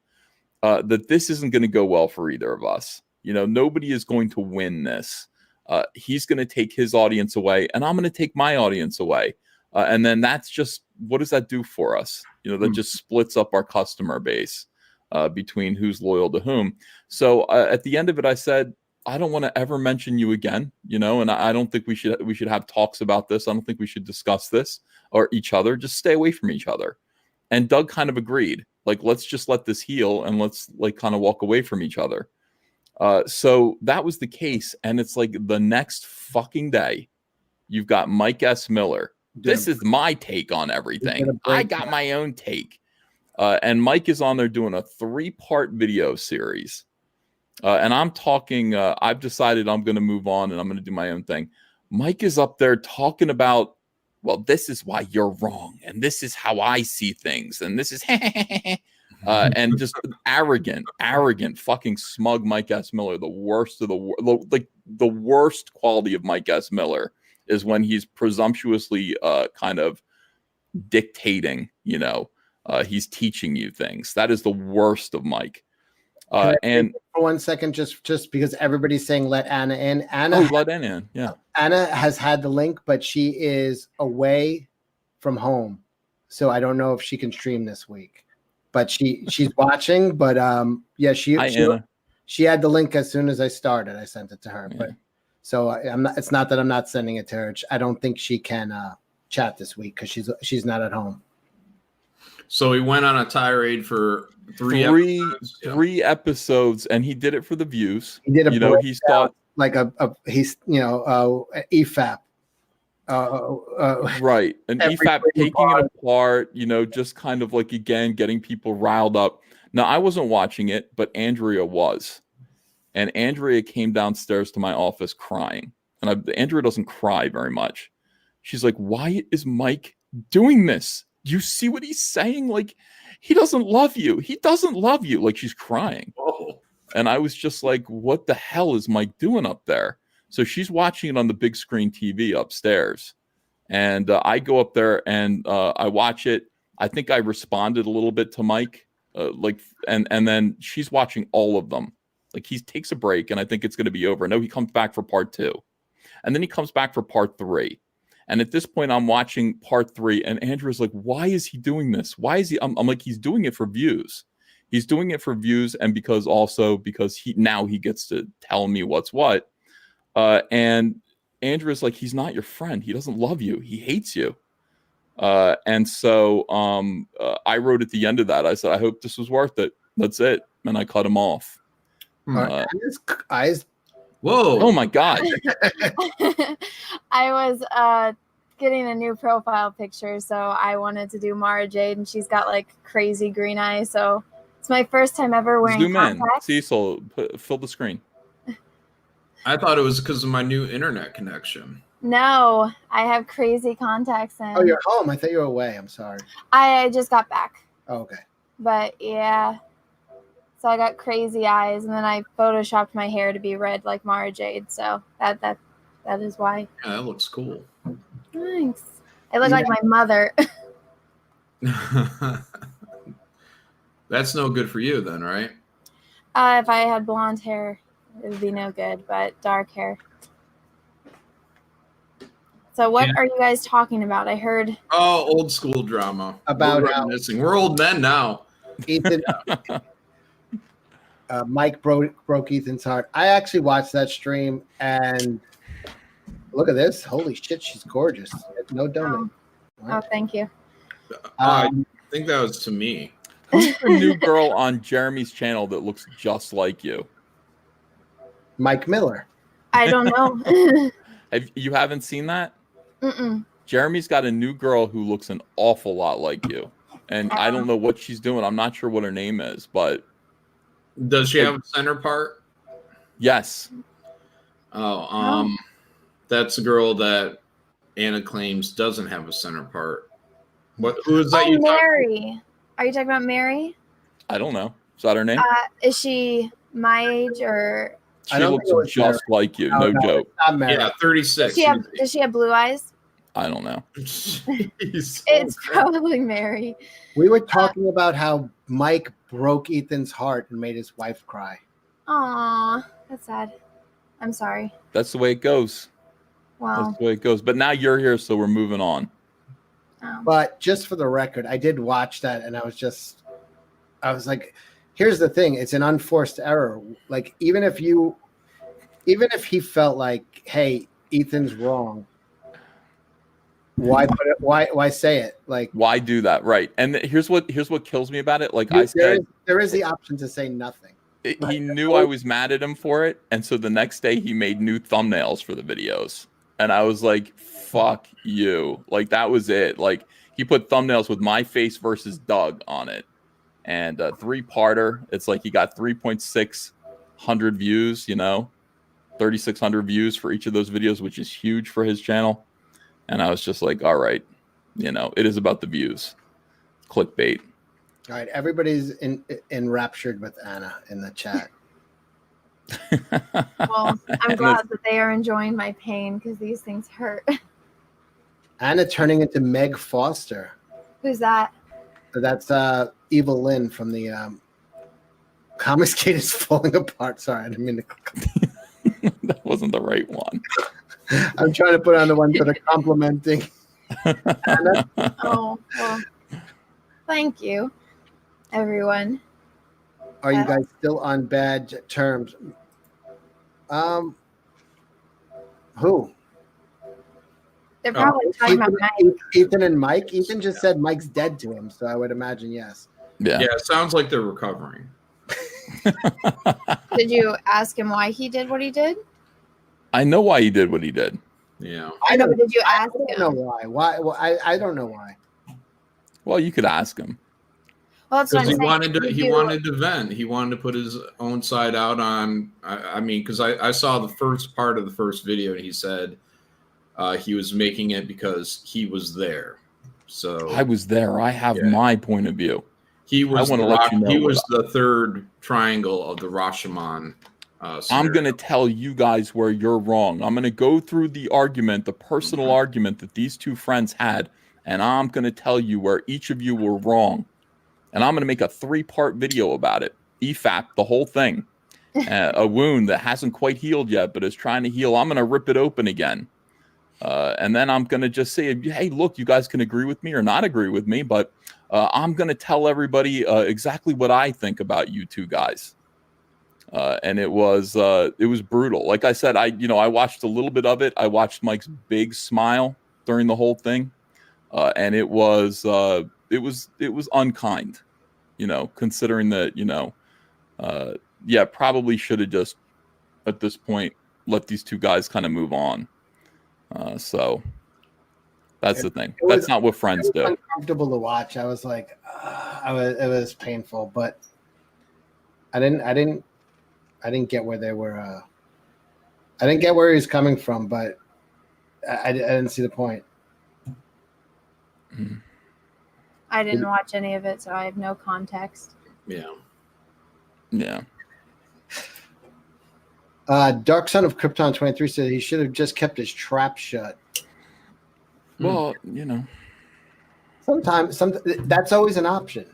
that this isn't going to go well for either of us. Nobody is going to win this. He's going to take his audience away, and I'm going to take my audience away. And then that's just, what does that do for us? That just splits up our customer base between who's loyal to whom. So at the end of it, I said, I don't want to ever mention you again, and I don't think we should have talks about this. I don't think we should discuss this or each other. Just stay away from each other. And Doug kind of agreed, like, let's just let this heal and let's like kind of walk away from each other. So that was the case. And it's like the next fucking day, you've got Mike S. Miller. This is my take on everything. I got my own take. And Mike is on there doing a 3-part video series. And I'm talking, I've decided I'm going to move on and I'm going to do my own thing. Mike is up there talking about, well, this is why you're wrong. And this is how I see things. And this is, and just arrogant, fucking smug Mike S. Miller, the worst of like the worst quality of Mike S. Miller is when he's presumptuously kind of dictating, he's teaching you things. That is the worst of Mike. And for 1 second, just because everybody's saying let Anna in. Let Anna in. Yeah. Anna has had the link, but she is away from home. So I don't know if she can stream this week. But she's watching. But yeah, she had the link as soon as I started. I sent it to her. Yeah. But so it's not that I'm not sending it to her. I don't think she can chat this week because she's not at home. So he went on a tirade for three episodes, and he did it for the views. He did he's thought like EFAP. Right. And EFAP taking it apart, just kind of like, again, getting people riled up. Now, I wasn't watching it, but Andrea was. And Andrea came downstairs to my office crying. And Andrea doesn't cry very much. She's like, why is Mike doing this? You see what he's saying? Like, he doesn't love you. He doesn't love you. Like, she's crying. Oh. And I was just like, what the hell is Mike doing up there? So she's watching it on the big screen TV upstairs. And I go up there and I watch it. I think I responded a little bit to Mike. And then she's watching all of them. Like, he takes a break and I think it's going to be over. No, he comes back for part 2. And then he comes back for part 3. And at this point, I'm watching part 3, and Andrew's like, why is he doing this? Why is he? I'm like, he's doing it for views. He's doing it for views, and because he gets to tell me what's what. And Andrew's like, he's not your friend. He doesn't love you. He hates you. And so I wrote at the end of that, I said, I hope this was worth it. That's it. And I cut him off. His eyes. Whoa. Oh, my God. I was getting a new profile picture, so I wanted to do Mara Jade, and she's got like crazy green eyes. So it's my first time ever wearing contacts. Cecil, fill the screen. I thought it was because of my new internet connection. No, I have crazy contacts in. Oh, you're home. I thought you were away. I'm sorry. I just got back. Oh, okay. But yeah. So I got crazy eyes, and then I photoshopped my hair to be red like Mara Jade. So that is why. Yeah, that looks cool. Thanks. I look like my mother. That's no good for you then, right? If I had blonde hair, it would be no good, but dark hair. So what are you guys talking about? I heard. Oh, old school drama. About how we're old men now. Ethan. Mike broke Ethan's heart. I actually watched that stream, and look at this. Holy shit, she's gorgeous. No donut. Oh, thank you. I think that was to me. Who's the new girl on Jeremy's channel that looks just like you? Mike Miller. I don't know. You haven't seen that? Mm-mm. Jeremy's got a new girl who looks an awful lot like you. And I don't know what she's doing. I'm not sure what her name is, but... Does she have a center part? Yes. Oh, that's a girl that Anna claims doesn't have a center part. Who is that? Oh, Mary. Are you talking about Mary? I don't know. Is that her name? Is she my age or? She looks just like you. No joke. Not Mary. Yeah, 36. Does she have blue eyes? I don't know. It's probably Mary. We were talking about how Mike broke Ethan's heart and made his wife cry. Aw, that's sad. I'm sorry. That's the way it goes. Wow. That's the way it goes. But now you're here, so we're moving on. Oh. But just for the record, I did watch that, and I was like, here's the thing. It's an unforced error. Like, even if he felt like, hey, Ethan's wrong, why put it? Why say it? Like, why do that? Right. And here's what kills me about it. Like there is the option to say nothing. He knew I was mad at him for it, and so the next day he made new thumbnails for the videos, and I was like, "Fuck you!" Like, that was it. Like, he put thumbnails with my face versus Doug on it, and 3-parter. It's like he got 3,600 views. 3,600 views for each of those videos, which is huge for his channel. And I was just like, all right, it is about the views. Clickbait. All right, everybody's enraptured with Anna in the chat. Well, I'm glad that they are enjoying my pain because these things hurt. Anna turning into Meg Foster. Who's that? That's Evil Lynn from the Comics Gate is falling apart. Sorry, I didn't mean to. That wasn't the right one. I'm trying to put on the ones that are complimenting Anna. Oh, well, thank you, everyone. Are you guys still on bad terms? Who? They're probably talking about Mike. Ethan and Mike. Ethan just said Mike's dead to him, so I would imagine yes. Yeah, it sounds like they're recovering. Did you ask him why he did what he did? I know why he did what he did. Yeah. I know, but did you ask him? I don't know why. Why? Well, I don't know why. Well, you could ask him. Well, that's what I'm He saying. wanted to vent. He wanted to put his own side out on. I mean, because I saw the first part of the first video, and he said he was making it because he was there. So I was there. I have my point of view. He was. I want to let you know. He was the third triangle of the Rashomon. I'm going to tell you guys where you're wrong. I'm going to go through the argument, the personal argument that these two friends had, and I'm going to tell you where each of you were wrong. And I'm going to make a 3-part video about it. EFAP, the whole thing. A wound that hasn't quite healed yet, but is trying to heal. I'm going to rip it open again. And then I'm going to just say, hey, look, you guys can agree with me or not agree with me, but I'm going to tell everybody exactly what I think about you two guys. And it was brutal. Like I said, I watched a little bit of it. I watched Mike's big smile during the whole thing. And it was unkind, considering that, probably should have just at this point let these two guys kind of move on. So that's the thing. That's not what friends do. Uncomfortable to watch. I was like, it was painful, but I didn't get where they were. I didn't get where he was coming from, but I didn't see the point. I didn't watch any of it, so I have no context. Yeah. Dark Son of Krypton 23 said he should have just kept his trap shut. Well, sometimes that's always an option.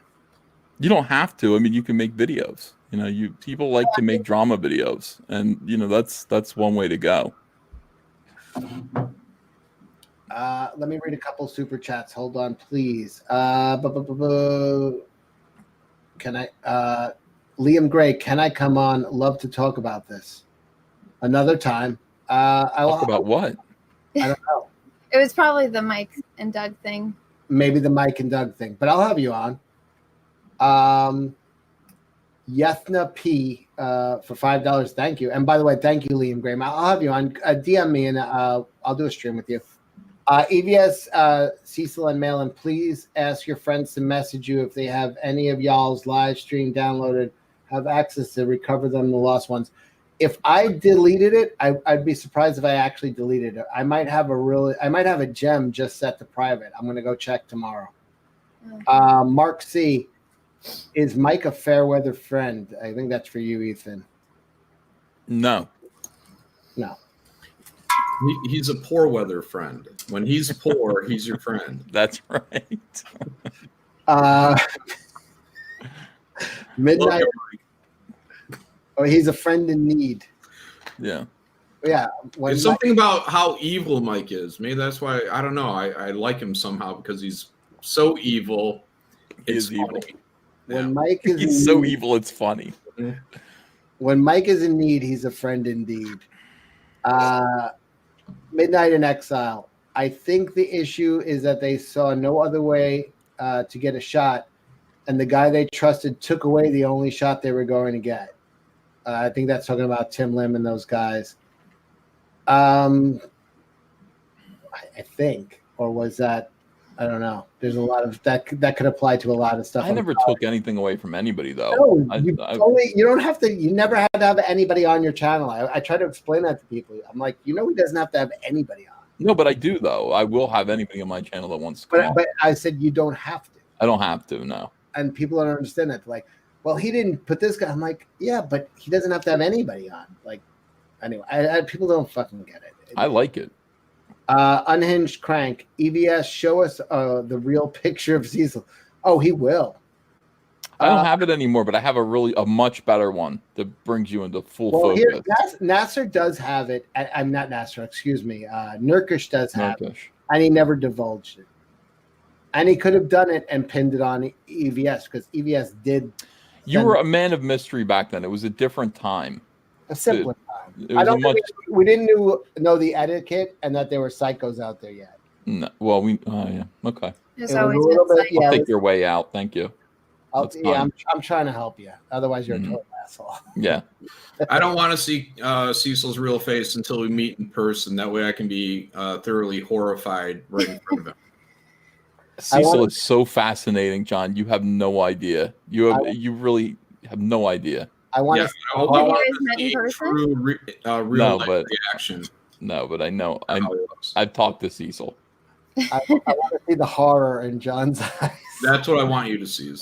You don't have to. I mean, you can make videos. People like to make drama videos, and that's one way to go. Let me read a couple super chats. Hold on, please. Can I? Liam Gray, can I come on? Love to talk about this another time. Talk about what? I don't know. It was probably the Mike and Doug thing. Maybe the Mike and Doug thing, but I'll have you on. Yethna P for $5. Thank you. And by the way, thank you, Liam Graham. I'll have you on. DM me and I'll do a stream with you. EVS, Cecil and Malin, please ask your friends to message you if they have any of y'all's live stream downloaded, have access to recover them, the lost ones. If I deleted it, I'd be surprised if I actually deleted it. I might have a gem just set to private. I'm going to go check tomorrow. Mark C. Is Mike a fair weather friend? I think that's for you, Ethan. No. He's a poor weather friend. When he's poor, he's your friend. That's right. Midnight. Oh, he's a friend in need. Yeah. Yeah. It's something about how evil Mike is. Maybe that's why, I don't know. I like him somehow because he's so evil. It's funny. When Mike is he's so evil, it's funny. When Mike is in need, he's a friend indeed. Midnight in Exile. I think the issue is that they saw no other way to get a shot, and the guy they trusted took away the only shot they were going to get. I think that's talking about Tim Lim and those guys. I think, or was that? I don't know. There's a lot of that could apply to a lot of stuff. I never took anything away from anybody, though. No, you don't have to. You never had to have anybody on your channel. I try to explain that to people. I'm like, he doesn't have to have anybody on. No, but I do, though. I will have anybody on my channel that wants to come on. But I said you don't have to. I don't have to. No. and people don't understand that. They're like, well, he didn't put this guy. I'm like, yeah, but he doesn't have to have anybody on. Like, anyway, people don't fucking get it. I like it. Unhinged Crank, EVS, show us the real picture of Cecil. Oh, he will. I don't have it anymore, but I have a much better one that brings you into full focus. Here, Nasser does have it. I'm not Nasser, excuse me. Nurkish does have it, and he never divulged it. And he could have done it and pinned it on EVS because EVS did. You were a man of mystery back then. It was a different time. A simpler time. We didn't know the etiquette and that there were psychos out there yet. No, well, yeah, okay. There's always I'll take your way out. Thank you. I'm trying to help you. Otherwise, you're a total asshole. Yeah. I don't want to see Cecil's real face until we meet in person. That way I can be thoroughly horrified right in front of him. Cecil is so fascinating, John. You have no idea. You really have no idea. I want to. Have you guys met in person? Real reaction. No, but I know. I've talked to Cecil. I want to see the horror in John's eyes. That's what I want you to see.